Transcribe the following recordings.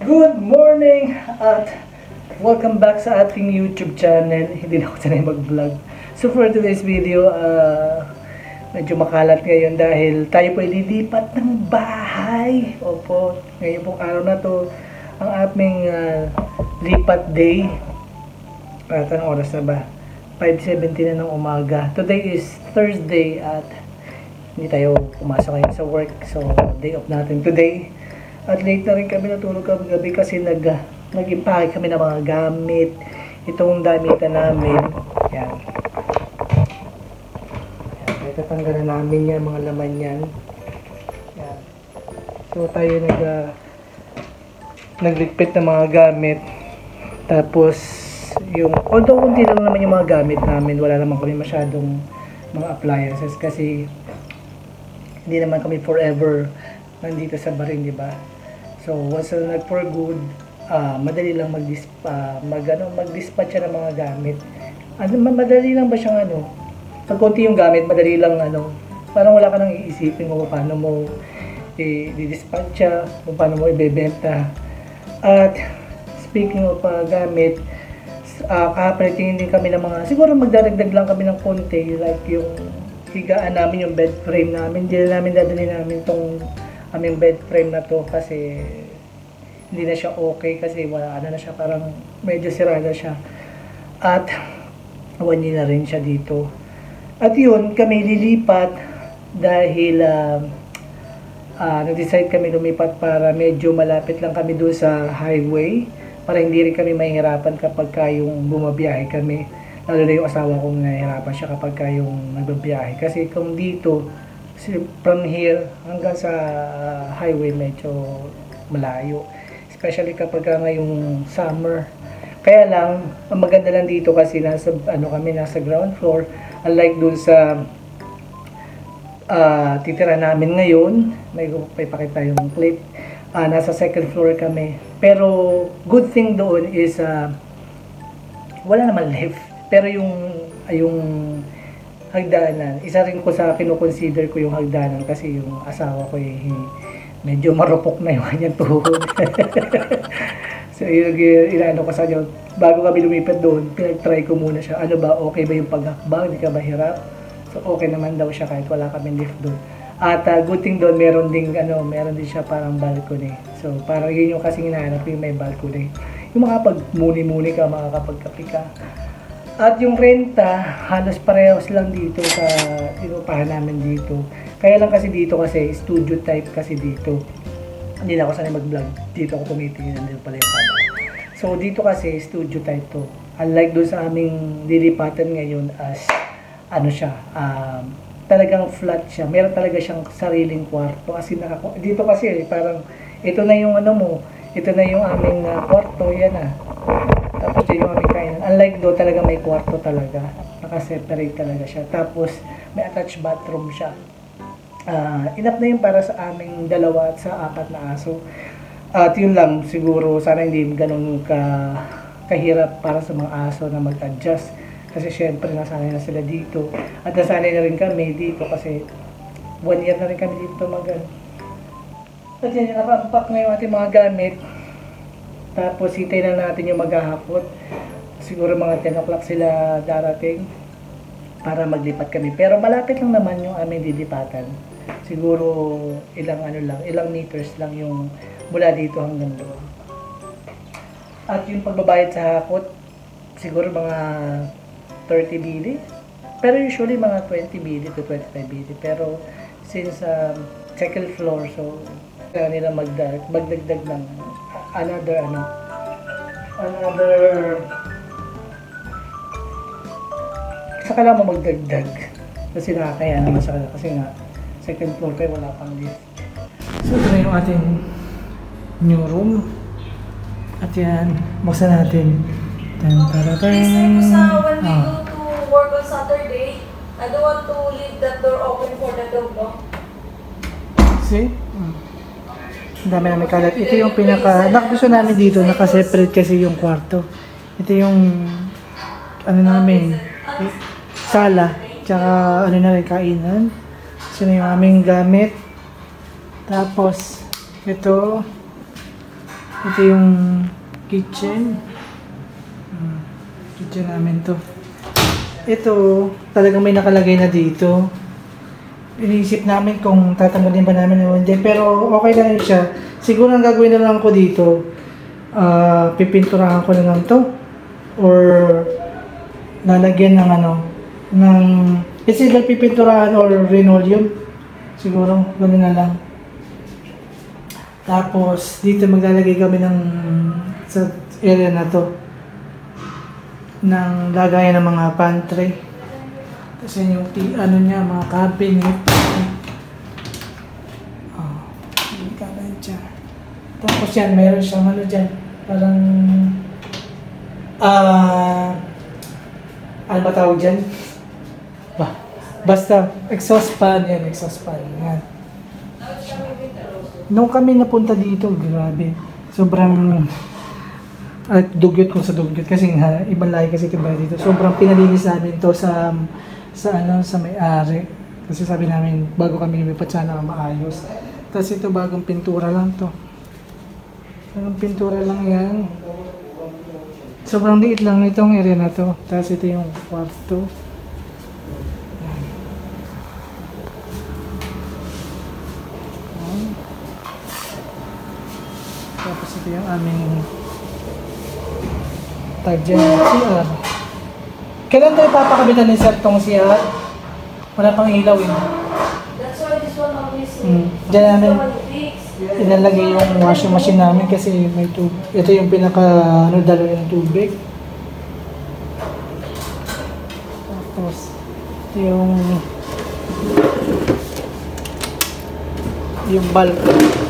Good morning at welcome back sa ating YouTube channel. Hindi na ako sanay mag-vlog. So for today's video, medyo makalat ngayon dahil tayo po ililipat ng bahay. Opo, ngayon pong araw na to ang aming lipat day. At anong oras na ba? 5:17 na ng umaga. Today is Thursday at hindi tayo pumasok ngayon sa work. So day off natin today. At late na rin kami natulog gabi kasi nag-impake kami ng mga gamit. Itong damitan namin. Yan. Ito tanggalan namin yan, mga laman yan. Yan. So tayo nagligpit ng mga gamit. Tapos although hindi lang naman yung mga gamit namin, wala naman kami masyadong mga appliances kasi hindi naman kami forever nandito sa Bahrain, di ba? So once na for good, madali lang mag-dispatch siya ng mga gamit. Madali lang ba siyang pag konti yung gamit, madali lang parang wala ka nang iisipin kung paano mo i-dispatch siya, kung paano mo ibebenta. At speaking of gamit, kakapalit din kami ng mga, siguro magdadagdag lang kami ng konti, like yung higaan namin, yung bed frame namin. Hindi namin dadali namin tong aming bed frame na to kasi hindi na siya okay kasi wala na siya, parang medyo sirada siya. At 1 year na rin siya dito. At yun, kami lilipat dahil nag-decide kami lumipat para medyo malapit lang kami doon sa highway para hindi rin kami mahihirapan kapag yung bumabiyahe kami. Lalo na yung asawa kong nahihirapan siya kapag yung nagbabiyahe. Kasi kung dito, from here hanggang sa highway medyo malayo. Especially kapag ngayong summer. Kaya lang, ang maganda lang dito kasi nasa ground floor. Unlike dun sa titira namin ngayon, may pakita yung clip. Nasa second floor kami. Pero good thing doon is wala naman lift. Pero yung hagdanan, isa rin ko sa kinukonsider ko yung hagdanan kasi yung asawa ko medyo marupok na yung kanyang tuhod. So inaano ko sa kanya, bago kami lumipat doon, pinag-try ko muna siya, ano ba, okay ba yung paghakbang, hindi ka ba hirap? So okay naman daw siya kahit wala kami lift doon. At good thing doon, meron din siya parang balcony. So parang yun yung kasing hinahanap yung may balcony. Yung makapag-muni-muni ka, makakapagkape ka. At yung renta, halos parehas lang dito sa inupahan namin dito. Kaya lang kasi dito kasi, studio type kasi dito. Hindi na ako sanay mag-vlog. Dito ako tumitingin din pala yung camera. So dito kasi, studio type to. Unlike doon sa aming lilipatan ngayon as, talagang flat siya. Meron talaga siyang sariling kwarto. As in, dito kasi, parang, ito na yung ito na yung aming kwarto, yan Tapos yun yung aming kainan. Unlike doon, talaga may kwarto talaga. Naka-separate talaga siya. Tapos may attached bathroom siya. Enough na yun para sa aming 2 at sa 4 na aso. At yun lang, siguro sana hindi ganun kahirap para sa mga aso na mag-adjust. Kasi syempre nasanay na sila dito. At nasanay na rin kami dito kasi 1 year na rin kami dito At yan, naka-unpack na yung ating mga gamit. Tapos hintay na natin yung maghahapot. Siguro mga 10 o'clock sila darating para maglipat kami. Pero malapit lang naman yung aming lilipatan. Siguro ilang meters lang yung mula dito hanggang doon. At yung pagbabayad sa hapot, siguro mga 30 bili. Pero usually mga 20 bili to 25 bili. Pero since second floor, so kailangan nila magdagdag ng another saka lang mo magdagdag kasi nakakaya naman sa kanila kasi nga second floor kayo wala pang lift. So ito na yung ating new room at yan, buksan natin. Please say ko sa when we go to work on Saturday, I don't want to leave that door open for the dog, no? See? Ang dami namin kalat. Ito yung gusto namin dito, naka-separate kasi yung kwarto. Ito yung, namin, sala, tsaka na rin kainan. Ito na yung aming gamit. Tapos, ito, Ito yung kitchen. Kitchen namin to. Ito, talagang may nakalagay na dito. Iniisip namin kung tatanggalin ba namin o hindi. Pero okay na rin siya. Siguro ang gagawin na lang ko dito, pipinturahan ko na lang to. Or lalagyan ng it's either pipinturahan or linoleum. Siguro, gano'n na lang. Tapos, dito maglalagay kami sa area na to ng lagayan ng mga pantry. Tapos yun yung niya, mga cabinet. Cabinet siya. Tapos yan, meron siyang dyan, parang ano ba tawag dyan? Basta, exhaust fan. Yan, exhaust fan. Yan. Nung kami napunta dito, grabe. Sobrang dugyot ko sa dugyot kasi ibang lahi kasi iba dito. Sobrang pinalinis namin to sa may-ari. Kasi sabi namin bago kami lumipat sana maayos. Tapos ito bagong pintura lang to. Bagong pintura lang 'yan. Sobrang liit lang itong area na to. Tapos ito yung kwarto. Tapos ito yung aming tag dyan, CR. Kailan tayo papakabitan ng tong CR? Wala pang ilaw yun. That's why this one I'm missing. Dyan namin inalagay yung washing machine namin kasi may tubig. Ito yung dalo yung tubig. Tapos ito yung balcony.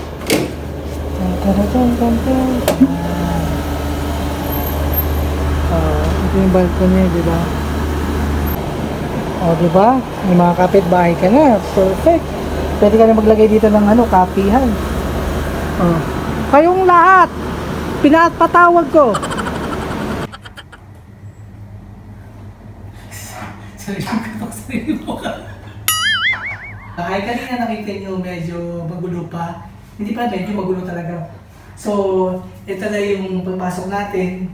Ito yung balcony, di ba? O, di ba? May mga kapitbahay ka na. Perfect. Pwede ka na maglagay dito ng kapihan. O. Kayong lahat, pinapatawag ko. Sarili mo ka. Ay, kanina nakita nyo medyo magulo pa. Hindi pa, medyo magulo talaga. So, ito na yung pagpasok natin.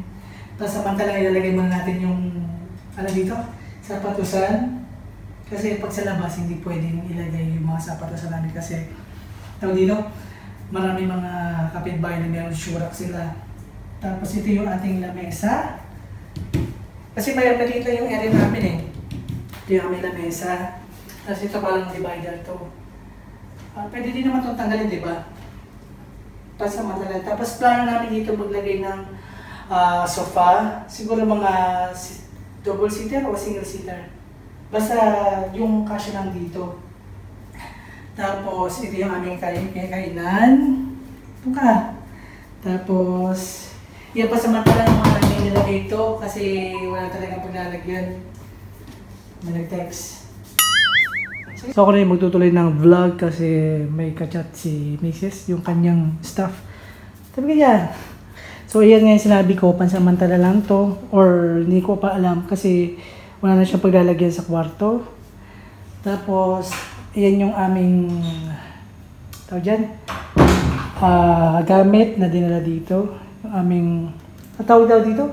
Tapos samantalang ilalagay muna natin yung, dito? Sapatusan. Kasi pag sa labas, hindi pwedeng ilagay yung mga sapatusan namin kasi, dito, marami mga kapitbahay na meron shurak sila. Tapos ito yung ating lamesa. Kasi mayroon na dito yung area namin eh. Ito yung aming lamesa. Tapos ito palang divider to. Pwede din naman itong tanggalin, di ba? Tapos plano namin dito maglagay ng sofa. Siguro mga double seater o single seater. Basta yung kasya lang dito. Tapos ito yung aming kainan. Ito ka. Tapos yan pa samantala ng mga namin nilagay ito kasi wala talagang paglalagyan. May nag-text. So ako na yung magtutuloy ng vlog kasi may kachat si Mrs. yung kanyang staff. Sabi kaya. So ayan nga yung sinabi ko, pansamantala lang to or hindi ko pa alam kasi wala na siyang paglalagyan sa kwarto. Tapos ayan yung aming gamit na dinala dito. Yung aming tawag daw dito?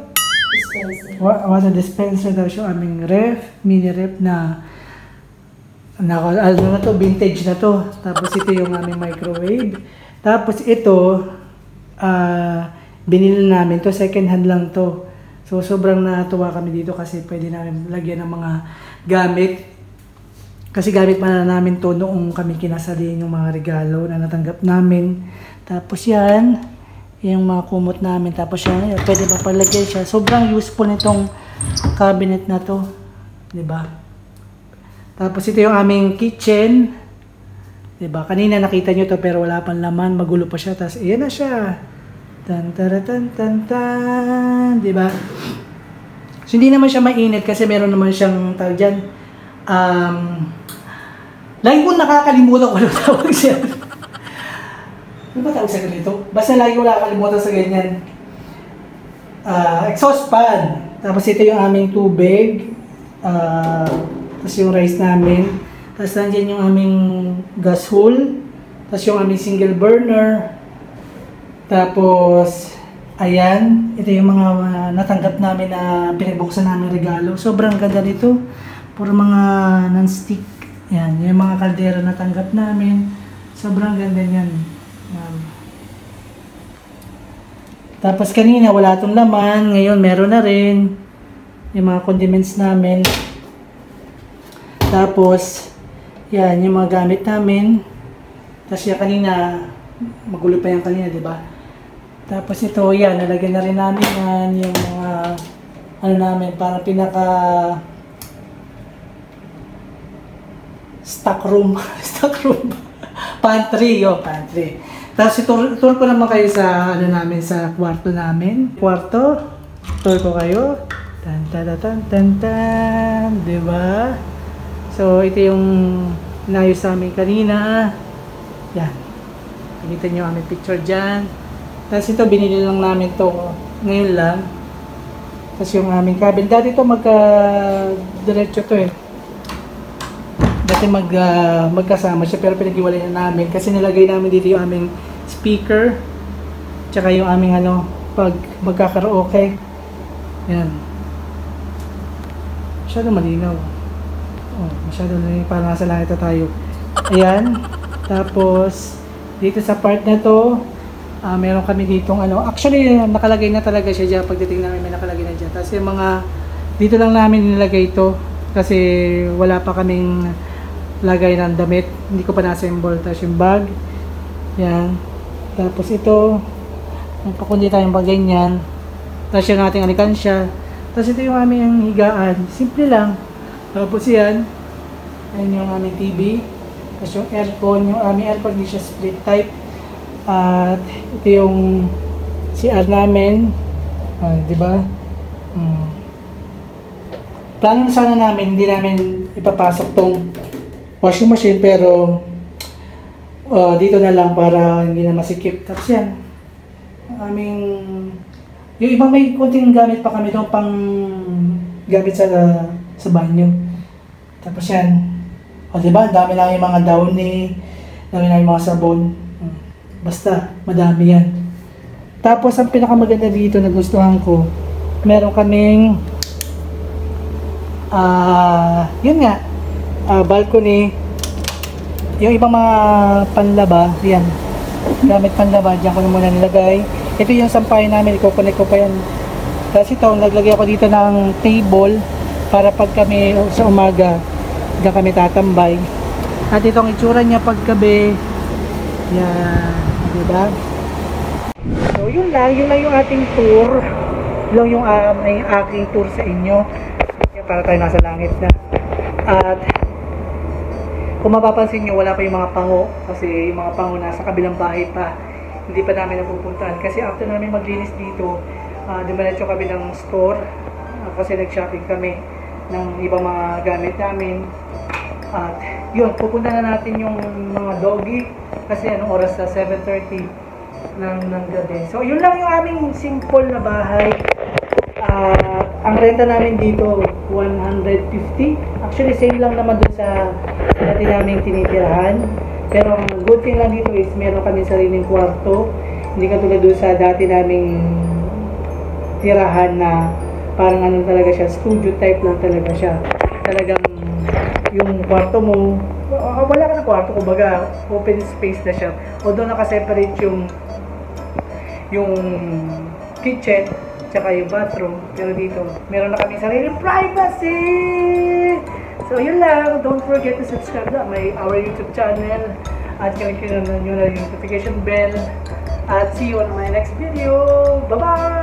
Dispenser. Water dispenser daw siya. Aming ref, mini ref na vintage na to. Tapos ito yung aming microwave. Tapos ito, binili namin to, second hand lang to. So sobrang natuwa kami dito kasi pwede namin lagyan ng mga gamit. Kasi gamit pa na namin to noong kami kinasali yung mga regalo na natanggap namin. Tapos yan, yung mga kumot namin. Tapos yan, pwede pa palagay siya. Sobrang useful nitong cabinet na to. Diba? Tapos ito yung aming kitchen. Diba? Kanina nakita nyo to pero wala pang laman. Magulo pa siya. Tapos ayan na siya. Tan tan tan tan tan. Diba? So hindi naman siya mainit kasi meron naman siyang tawag dyan. Lagi ko nakakalimutan kung ano tawag siya. Ano ba tawag sa ganito? Basta lagi ko nakakalimutan sa ganyan. Exhaust fan. Tapos ito yung aming tubig. Tapos yung rice namin. Tapos nandiyan yung aming gas hole. Tapos yung aming single burner. Tapos, ayan, ito yung mga natanggap namin na pinabuksan namin regalo. Sobrang ganda nito. Puro mga non-stick. Yan, yung mga kaldero na tanggap namin. Sobrang ganda niyan. Tapos kanina wala itong laman. Ngayon meron na rin. Yung mga condiments namin. Tapos, yan, yung mga gamit namin. Tapos yung kanina, magulo pa yan kanina, di ba? Tapos ito, yan, nalagyan na rin namin yan, yung mga, ano namin, parang pinaka stock room, pantry, pantry. Tapos tour ko naman kayo sa, ano namin, sa kwarto namin. Kwarto, tour ko kayo. Tan tan tan tan tan, di ba? So, ito yung inayos sa amin kanina. Yan. Nakita nyo aming picture dyan. Tapos ito, binili lang namin to ngayon lang. Tapos yung aming cabin. Dati ito magka-diretso to eh. Dati magkasama siya pero pinag-iwalay na namin. Kasi nilagay namin dito yung aming speaker. Tsaka yung aming ano, pag magkakaraoke. Yan. Masyado malinaw. Oh, masyado malinaw. Parang nasa langit na tayo. Ayan. Tapos, dito sa part na to, meron kami ditong ano, actually nakalagay na talaga siya dyan, pagdating namin may nakalagay na dyan. Tapos yung mga, dito lang namin nilagay ito, kasi wala pa kaming lagay ng damit, hindi ko pa na-assemble. Tapos yung bag, yan. Tapos ito, magpakundi tayong bag ganyan. Tapos yung ating alikansya. Tapos ito yung aming higaan, simple lang. Tapos yan, ayan yung aming TV. Tapos yung aircon, yung aming aircon hindi siya split type. At ito yung CR namin. Di ba? Plano na sana namin, hindi namin ipapasok tong washing machine pero dito na lang para hindi na masikip. Tapos yan. Aming yung iba may kunting gamit pa kami doon pang gamit sa banyo. Tapos yan. O diba, dami lang yung mga downy, dami lang yung mga sabon. Basta, madami yan. Tapos, ang pinakamaganda dito na gustuhan ko, meron kaming, yun nga, balcony. Yung ibang mga panlaba, yan. Gamit panlaba, dyan ko na muna nilagay. Ito yung sampayan namin, i-connect ko pa yan. Tapos ito, naglagay ako dito ng table para pag kami sa umaga, diyan kami tatambay. At itong itsura niya paggabi. Yan, diba? So yun lang yung ating tour. Yun yung aking tour sa inyo. Yan, para tayo nasa langit na. At kung mapapansin nyo, wala pa yung mga pango. Kasi yung mga pango nasa kabilang bahay pa. Hindi pa namin napupuntahan. Kasi after namin maglinis dito, dumiretso kami ng store. Kasi nag-shopping kami ng ibang mga gamit namin. At yun, pupunta na natin yung mga doggy kasi anong oras sa 7:30 ng gabi. So yun lang yung aming simple na bahay. Ang renta namin dito 150. Actually same lang naman dun sa dati naming tinitirahan. Pero ang good thing lang dito is meron kami sariling kwarto. Hindi katulad dun sa dati naming tirahan na parang ano talaga siya, studio type lang talaga siya. Talagang yung kwarto mo, wala ka na kwarto, kumbaga open space na siya. Although naka-separate yung kitchen tsaka yung bathroom, pero dito meron na kami sariling privacy. So yun lang, don't forget to subscribe na our YouTube channel at click nyo na yung notification bell at see you on my next video. Bye bye.